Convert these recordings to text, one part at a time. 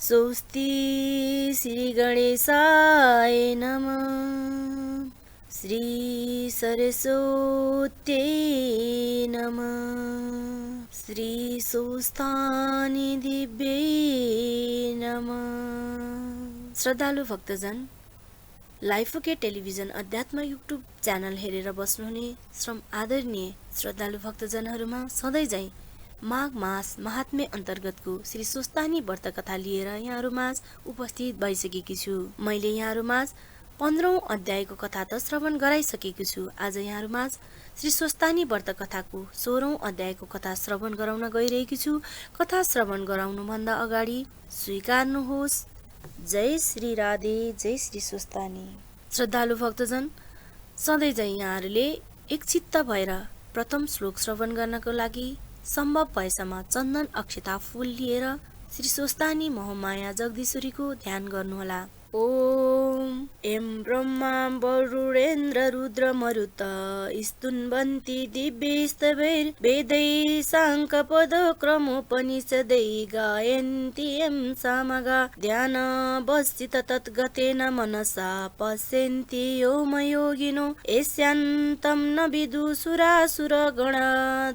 स्वस्ति श्री गणेशाय नमः। श्री सरस्वत्यै नमः। श्री स्वस्तानि दिव्यै नमः। श्रद्धालु भक्तजन, लाइफ ओके टेलिभिजन अध्यात्म युट्युब च्यानल हेरेर बस्नुहुने श्रम आदरणीय श्रद्धालु भक्तजनहरूमा सधैँ झैँ माघ मास महात्म्य अन्तर्गतको श्री स्वस्तानी व्रत कथा लिएर यहाँहरूमाझ उपस्थित भइसकेकी छु। मैले यहाँहरूमाझ 15औं अध्यायको कथा त श्रवण गराइसकेको छु। आज यहाँहरूमाझ श्री स्वस्तानी व्रत कथाको 16औं अध्यायको कथा श्रवण गराउन गइरहेकी छु। कथा श्रवण गराउनुभन्दा अगाडि स्वीकार्नुहोस् जय श्री राधे, जय श्री स्वस्तानी। श्रद्धालु भक्तजन, सधैँ झैँ यहाँहरूले एकचित्त भएर प्रथम श्लोक श्रवण गर्नको लागि सम्भव भएसम्म चन्दन अक्षता फूल लिएर श्री स्वस्तानी महामाया जगदीश्वरीको ध्यान गर्नुहोला। ओम एम ब्रह्मा वरुणेन्द्र रुद्र मरुत स्तुन्वन्ति दिव्यैस्तवैर् वेदैः साङ्कपदक्रमोपनिषदै गायन्ति यं सामगा ध्यानावस्थित तद्गतेन मनसा पश्यन्ति योमयोगिनो यस्यान्तं न विदुषुरासुरगणा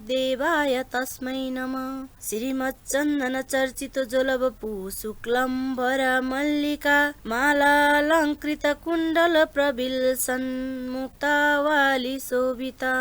देवाय तस्मै नमः। श्रीमच्चन्दन चर्चित जलवपु शुक्लम्भरा मल्लिका मालालङ्कृत कुण्डल प्रबिल्सन्मुक्तावाली शोभिता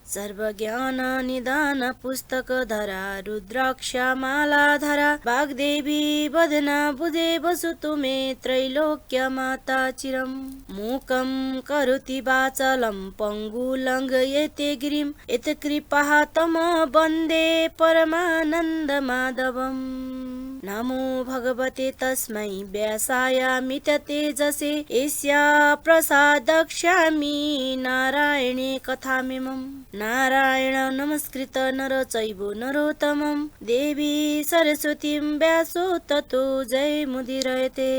सर्वज्ञान निदान पुस्तकधरा रुद्राक्षा मालाधरा वाग्देवी वदना बुधे वसुतु मे त्रैलोक्य माता चिरम् मूकं करोति वाचालं पङ्गुलङ्घयते गिरिं यत्कृपाः तम वन्दे परमानन्द माधवम्। नमो भगवते तस्मै व्यासाय मिततेजसे यस्या प्रसादक्ष्यामि नारायणे कथामिमम्। नारायण नमस्कृत नर चैव नरोत्तमं देवी सरस्वतीं व्यासो ततो जयमुदीरयते।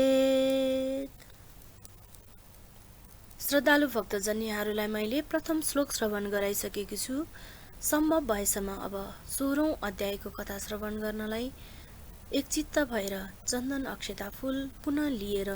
श्रद्धालु भक्तजनहरूलाई मैले प्रथम श्लोक श्रवण गराइसकेकी छु। सम्भव भएसम्म अब 16औं अध्यायको कथा श्रवण गर्नलाई एकचित्त भएर चन्दन अक्षता फूल पुनः लिएर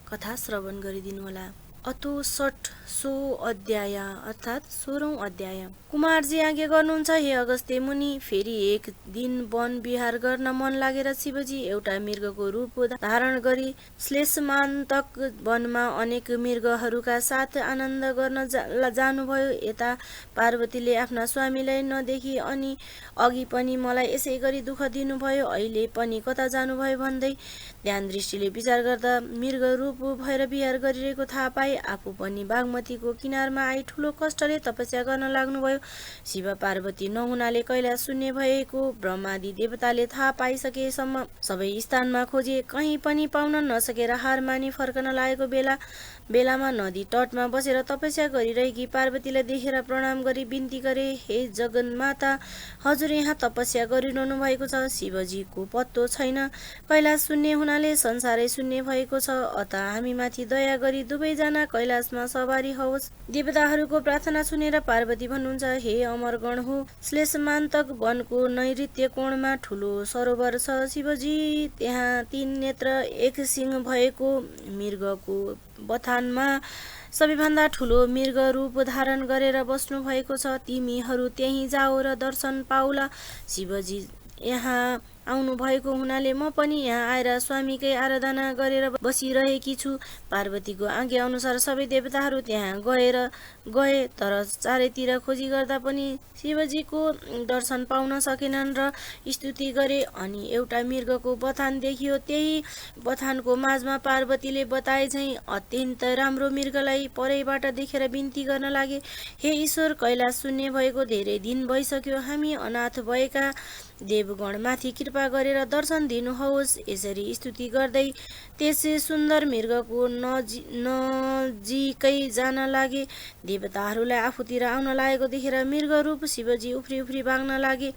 कथा श्रवण गरिदिनुहोला। अतो सो अध्याय अर्थात् 16औं अध्याय। कुमारजी आज्ञा गर्नुहुन्छ हे अगस्त्य मुनि। फेरि एक दिन वन विहार गर्न मन लागेर शिवजी एउटा मृगको रूप धारण गरी श्लेषमान्तक वनमा अनेक मृगहरूका साथ आनन्द गर्न जानुभयो। यता पार्वतीले आफ्ना स्वामीलाई नदेखि अनि अघि पनि मलाई यसै गरी दुःख दिनुभयो, अहिले पनि कता जानुभयो भन्दै ध्यान दृष्टिले विचार गर्दा मृग रूप भएर विहार गरिरहेको थाहा पाए। आफू पनि बागमतीको किनारमा आई ठुलो कष्टले तपस्या गर्न लाग्नुभयो। शिव पार्वती नहुनाले कैलाश शून्य भएको ब्रह्मादि देवताले थाहा पाइसकेसम्म सबै स्थानमा खोजे, कहीँ पनि पाउन नसकेर हार मानी फर्कन लागेको बेलामा नदी तटमा बसेर तपस्या गरिरहेकी पार्वतीलाई देखेर प्रणाम गरी बिन्ती गरे, हे जगन्माता, हजुर यहाँ तपस्या गरिरहनु भएको छ। शिवजीको पत्तो छैन। कैलाश शून्य हुनाले संसारै शून्य भएको छ। अत हामीमाथि दया गरी दुवैजना कैलाशमा सवारी होस्। देवताहरूको प्रार्थना सुनेर पार्वती भन्नुहुन्छ, हे अमरगण हो, श्लेषमान्तक वनको नैऋत्य कोणमा ठुलो सरोवर छ। शिवजी त्यहाँ 3 नेत्र 1 सिंह भएको मृगको बथानमा सबैभन्दा ठुलो मृग रूप धारण गरेर बस्नु भएको छ। तिमीहरू त्यहीँ जाओ र दर्शन पाउला। शिवजी यहाँ आउनु भएको हुनाले म पनि यहाँ आएर स्वामीकै आराधना गरेर बसिरहेकी छु। पार्वतीको आज्ञा अनुसार सबै देवताहरू त्यहाँ गए, तर चारैतिर खोजी गर्दा पनि शिवजीको दर्शन पाउन सकेनन् र स्तुति गरे। अनि एउटा मृगको बथान देखियो। त्यही बथानको माझमा पार्वतीले बताए झैँ अत्यन्त राम्रो मृगलाई परैबाट देखेर बिन्ती गर्न लागे, हे ईश्वर, कैलाश शून्य भएको धेरै दिन भइसक्यो। हामी अनाथ भएका देवगणमाथि कृपा गरेर दर्शन दिनुहोस्। यसरी स्तुति गर्दै त्यस सुन्दर मृगको नजिकै जान लागे। देवताहरूलाई आफूतिर आउन लागेको देखेर मृग रूप शिवजी उफ्री उफ्री भाग्न लागे।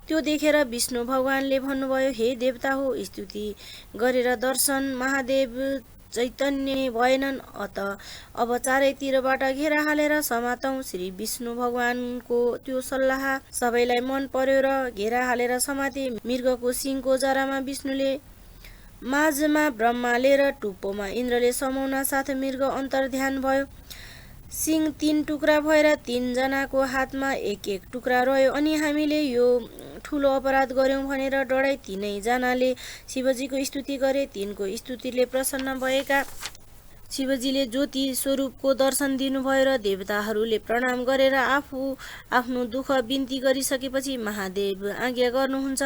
त्यो देखेर विष्णु भगवानले भन्नुभयो, हे देवता हो, स्तुति गरेर दर्शन महादेव चैतन्य भएनन्, अत अब चारैतिरबाट घेरा हालेर समातौं। श्री विष्णु भगवानको त्यो सल्लाह सबैलाई मन पर्यो र घेरा हालेर समाते। मृगको सिङको जरामा विष्णुले माझमा ब्रह्माले र टुप्पोमा इन्द्रले समाउन साथ मृग अन्तर्ध्यान भयो। सिंह 3 टुक्रा भएर 3 जनाको हातमा एक एक टुक्रा रह्यो। अनि हामीले यो ठुलो अपराध गर्यौं भनेर डराई 3 जनाले शिवजीको स्तुति गरे। तिनको स्तुतिले प्रसन्न भएका शिवजीले ज्योति स्वरूपको दर्शन दिनुभयो र देवताहरूले प्रणाम गरेर आफ्नो दुःख बिन्ती गरिसकेपछि महादेव आज्ञा गर्नुहुन्छ,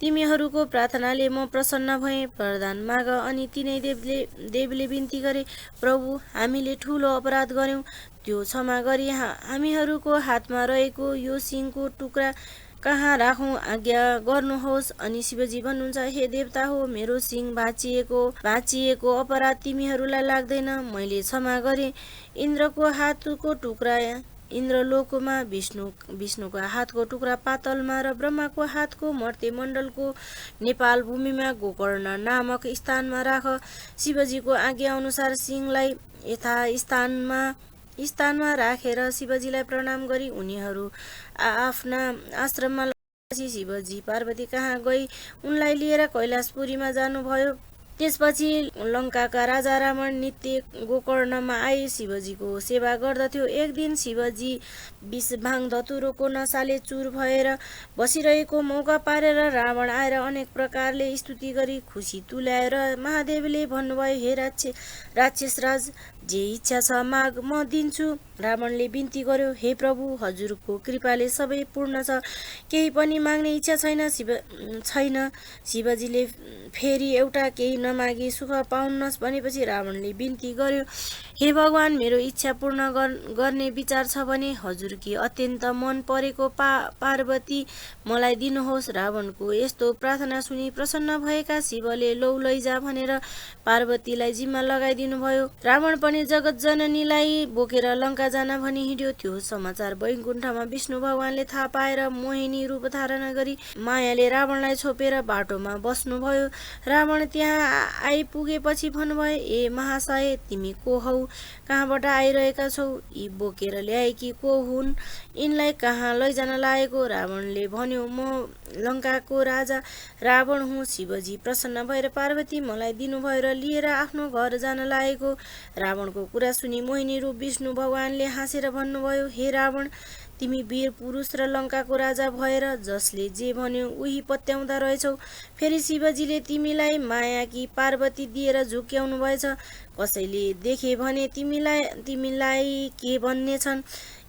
तिमीहरूको प्रार्थनाले म प्रसन्न भएँ, वरदान माग। अनि तिनै देवले बिन्ती गरे, प्रभु हामीले ठुलो अपराध गर्यौं, त्यो क्षमा गरी हामीहरूको हातमा रहेको यो सिंहको टुक्रा कहाँ राखौं, आज्ञा गर्नुहोस्। अनि शिवजी भन्नुहुन्छ, हे देवता हो, मेरो सिंह भाँचिएको अपराध तिमीहरूलाई लाग्दैन, मैले क्षमा गरे। इन्द्रको हातको टुक्रा इन्द्रलोकमा, विष्णुको हातको टुक्रा पातलमा र ब्रह्माको हातको मर्त्य मण्डलको नेपाल भूमिमा गोकर्ण नामक स्थानमा राख। शिवजीको आज्ञा अनुसार सिंहलाई स्थानमा राखेर शिवजीलाई प्रणाम गरी उनीहरू आफ्ना आश्रममा लगेपछि शिवजी पार्वती कहाँ गई उनलाई लिएर कैलाशपुरीमा जानुभयो। त्यसपछि लङ्काका राजा रावण नित्य गोकर्णमा आए शिवजीको सेवा गर्दथ्यो। एक दिन शिवजी विष भाङ धतुरोको नशाले चुर भएर बसिरहेको मौका पारेर रावण आएर अनेक प्रकारले स्तुति गरी खुसी तुल्याएर महादेवले भन्नुभयो, हे राक्षस राज, जे इच्छा छ माग, म दिन्छु। रावणले बिन्ती गर्यो, हे प्रभु, हजुरको कृपाले सबै पूर्ण छ, केही पनि माग्ने इच्छा छैन। शिवजीले फेरि एउटा केही नमागी सुख पाउन्नस् भनेपछि रावणले बिन्ती गर्यो, हे भगवान, मेरो इच्छा पूर्ण गर्ने विचार छ भने हजुरकी अत्यन्त मन परेको पार्वती मलाई दिनुहोस्। रावणको यस्तो प्रार्थना सुनि प्रसन्न भएका शिवले लौ लैजा भनेर पार्वतीलाई जिम्मा लगाइदिनु भयो। रावण पनि जगत जननीलाई बोकेर लङ्का जान भनी हिँड्यो। त्यो समाचार वैकुण्ठमा विष्णु भगवानले थाहा पाएर मोहिनी रूप धारण गरी मायाले रावणलाई छोपेर बाटोमा बस्नुभयो। रावण त्यहाँ आइपुगेपछि भन्नुभयो, ए महाशय, तिमी को हौ, कहाँबाट आइरहेका छौ, यी बोकेर ल्याएकी को हुन्, यिनलाई कहाँ लैजान लागेको? रावणले भन्यो, म लङ्काको राजा रावण हुँ। शिवजी प्रसन्न भएर पार्वती मलाई दिनुभयो र लिएर आफ्नो घर जान लागेको। रावणको कुरा सुनि मोहिनी रूप विष्णु भगवानले हाँसेर भन्नुभयो, हे रावण, तिमी वीर पुरुष र लङ्काको राजा भएर जसले जे भन्यो उही पत्याउँदा रहेछौ। फेरि शिवजीले तिमीलाई मायाकी पार्वती दिएर झुक्क्याउनु भएछ। कसैले देखे भने तिमीलाई के भन्ने छन्?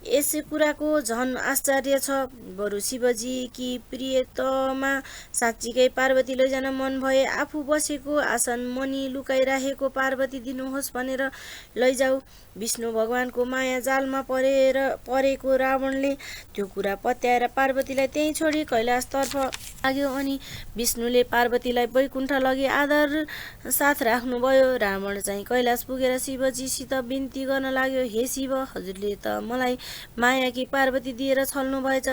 यस कुराको झन आश्चर्य छ। बरु शिवजी कि प्रियतमा साँच्चीकै पार्वती लैजान मन भए आफू बसेको आसन मणि लुकाइराखेको पार्वती दिनुहोस् भनेर लैजाऊ। विष्णु भगवानको माया जालमा परेको रावणले त्यो कुरा पत्याएर पार्वतीलाई त्यहीँ छोडी कैलाशतर्फ लाग्यो। अनि विष्णुले पार्वतीलाई वैकुण्ठ लगी आदर साथ राख्नुभयो। रावण चाहिँ कैलाश पुगेर शिवजीसित बिन्ती गर्न लाग्यो, हे शिव, हजुरले त मलाई मायाकी पार्वती दिएर छल्नु भएछ,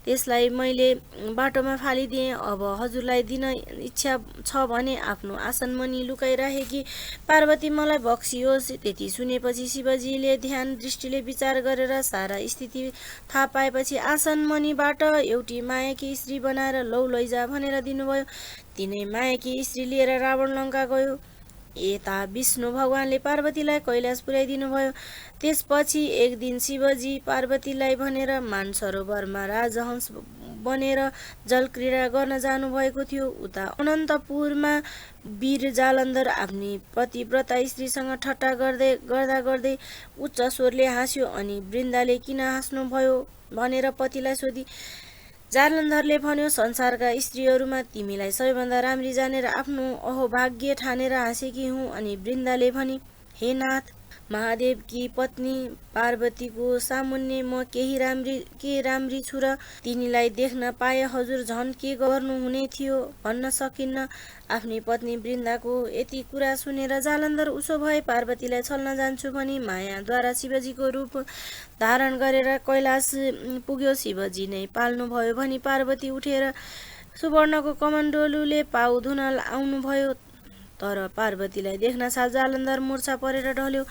त्यसलाई मैले बाटोमा फालिदिएँ। अब हजुरलाई दिन इच्छा छ भने आफ्नो आसनमणि लुकाइराखेकी पार्वती मलाई बक्सियोस्। त्यति सुनेपछि शिवजीले ध्यान दृष्टिले विचार गरेर सारा स्थिति थाहा पाएपछि आसनमणिबाट एउटी मायाकी स्त्री बनाएर लौ लैजा भनेर दिनुभयो। तिनै मायाकी स्त्री लिएर रावण लङ्का गयो। यता विष्णु भगवानले पार्वतीलाई कैलाश पुर्याइदिनु भयो। त्यसपछि एक दिन शिवजी पार्वतीलाई भनेर मानसरोवरमा राजहंस बनेर जलक्रीडा गर्न जानुभएको थियो। उता अनन्तपुरमा वीर जालन्धर आफ्नी पतिव्रता स्त्रीसँग ठट्टा गर्दै उच्च स्वरले हाँस्यो। अनि वृन्दाले किन हाँस्नुभयो भनेर पतिलाई सोधी। जालन्धरले भन्यो, संसारका स्त्रीहरूमा तिमीलाई सबैभन्दा राम्री जानेर आफ्नो अहोभाग्य ठानेर हाँसेकी हुँ। अनि वृन्दाले भनी, हे नाथ, महादेवकी पत्नी पार्वतीको सामुन्ने म के राम्री छु र तिनीलाई देख्न पाए हजुर झन् के गर्नुहुने थियो भन्न सकिन्न। आफ्नी पत्नी वृन्दाको यति कुरा सुनेर जालन्धर उसो भए पार्वतीलाई छल्न जान्छु भनी मायाद्वारा शिवजीको रूप धारण गरेर कैलाश पुग्यो। शिवजी नै पाल्नुभयो भनी पार्वती उठेर सुवर्णको कमण्डलुले पाउ धुन आउनुभयो। तर पार्वतीलाई देख्न साथ जालन्धर मूर्छा परेर ढल्यो।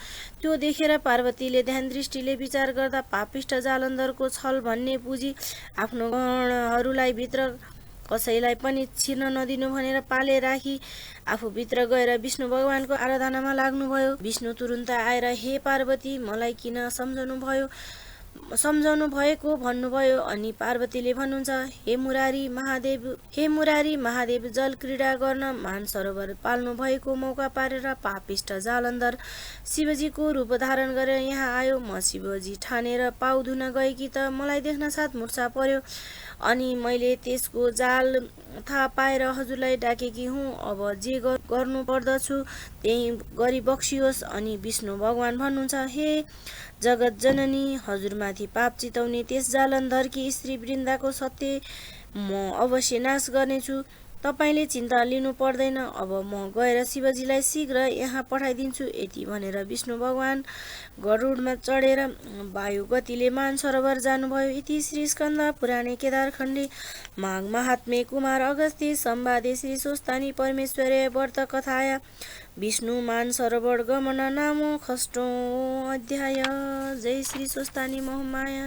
त्यो देखेर पार्वतीले ध्यान दृष्टिले विचार गर्दा पापिष्ट जालन्धरको छल भन्ने बुझी आफ्नो गणहरूलाई भित्र कसैलाई पनि छिर्न नदिनु भनेर पाले राखी आफूभित्र गएर विष्णु भगवानको आराधनामा लाग्नुभयो। विष्णु तुरुन्त आएर हे पार्वती मलाई किन सम्झाउनु भएको भन्नुभयो। अनि पार्वतीले भन्नुहुन्छ हे मुरारी महादेव जल क्रीडा गर्न मानसरोवर पाल्नु भएको मौका पारेर पापिष्ट जालन्धर शिवजीको रूप धारण गरेर यहाँ आयो। म शिवजी ठानेर पाउ धुन गएकी त मलाई देख्न साथ मुर्छा पर्यो अनि मैले त्यसको जाल थाहा पाएर हजुरलाई डाकेकी हुँ। अब जे गर्नु पर्दछु त्यही गरी बक्सियोस्। अनि विष्णु भगवान भन्नुहुन्छ हे जगत जननी हजुरमाथि पाप चिताउने त्यस जालन्धरकी स्त्री वृन्दाको सत्य म अवश्य नाश गर्नेछु। तपाईँले चिन्ता लिनु पर्दैन। अब म गएर शिवजीलाई शीघ्र यहाँ पठाइदिन्छु। यति भनेर विष्णु भगवान गरुडमा चढेर वायु गतिले मानसरोवर जानुभयो। इति श्री स्कन्द पुराणे केदारखण्डे माघ महात्म्ये कुमार अगस्त्य संवादे श्री स्वस्तानी परमेश्वरे व्रत कथाया विष्णु मानसरोवर गमन नामो षष्ठौं अध्याय। जय श्री स्वस्तानी मोहमाया।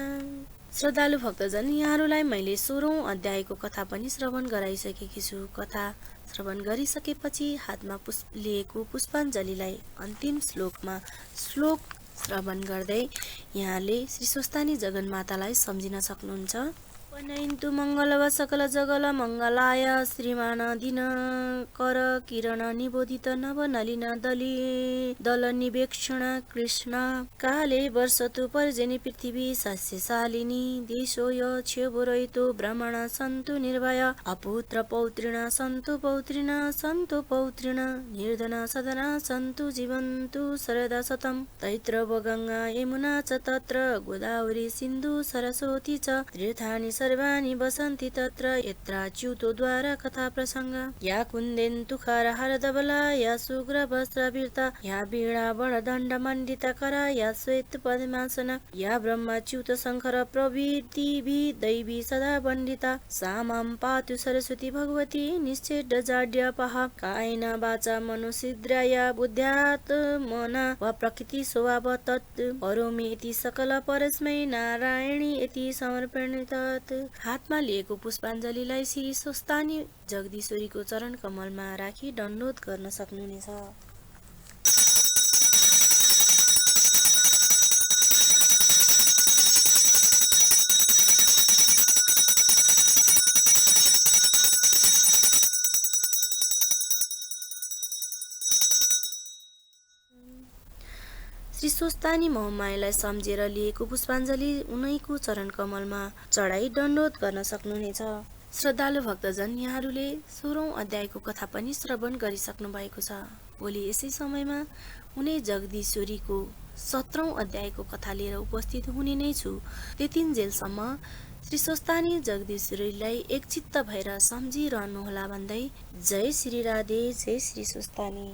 श्रद्धालु भक्तजन यहाँहरूलाई मैले 16औं अध्यायको कथा पनि श्रवण गराइसकेकी छु। कथा श्रवण गरिसकेपछि हातमा लिएको पुष्पाञ्जलीलाई अन्तिम श्लोक श्रवण गर्दै यहाँले श्री स्वस्तानी जगन्मातालाई सम्झिन सक्नुहुन्छ। पनयन्तु मङ्गलव सकल जगल मङ्गलाय श्रीमान दिन कर किरण निबोधित नव नलिन दल निवेक्षण कृष्ण काले वर्षतु पर्जनि पृथ्वी सस्यशालिनी देशो य क्षोभरहितो ब्राह्मण सन्तु निर्भय अपुत्र पौत्रिण सन्तु पौत्रिण निर्धन सदना सन्तु जीवन्तु शरदा शतम् तैत्रव गङ्गा यमुना च तत्र गोदावरी सिन्धु सरस्वती च तीर्थानि सर्वाणि वसन्ति तत्र यत्राच्युतो द्वारा कथा प्रसंग या कुन्देन्तु खारहार धवला या शुग्र वस्त्रवीर्ता या वीणा वरदण्ड मण्डिता करा या श्वेत पद्मासना या ब्रह्मच्युत शंकर प्रभृतिभिः दैवी सदा वन्दिता सा मां पातु सरस्वती भगवती निश्चेड जाड्यपहा कायेन वाचा मनोसिद्ध्या बुद्ध्यात्मना वा प्रकृति स्वभाव तत् करोमि इति सकल परस्मै नारायणी इति समर्पणितात। हातमा लिएको पुष्पाञ्जलीलाई श्री स्वस्तानी जगदीश्वरीको चरण कमलमा राखी दण्डोत गर्न सक्नुहुनेछ। श्री स्वस्तानी मोहमायालाई सम्झेर लिएको पुष्पाञ्जली उनैको चरण कमलमा चढाई दण्डोत गर्न सक्नुहुनेछ। श्रद्धालु भक्तजन यहाँहरूले 16औं अध्यायको कथा पनि श्रवण गरिसक्नु भएको छ। भोलि यसै समयमा उनै जगदीश्वरीको 17औं अध्यायको कथा लिएर उपस्थित हुने नै छु। त्यतिन्जेलसम्म श्री स्वस्तानी जगदीश्वरीलाई एकचित्त भएर सम्झिरहनुहोला भन्दै जय श्री राधे, जय श्री स्वस्तानी।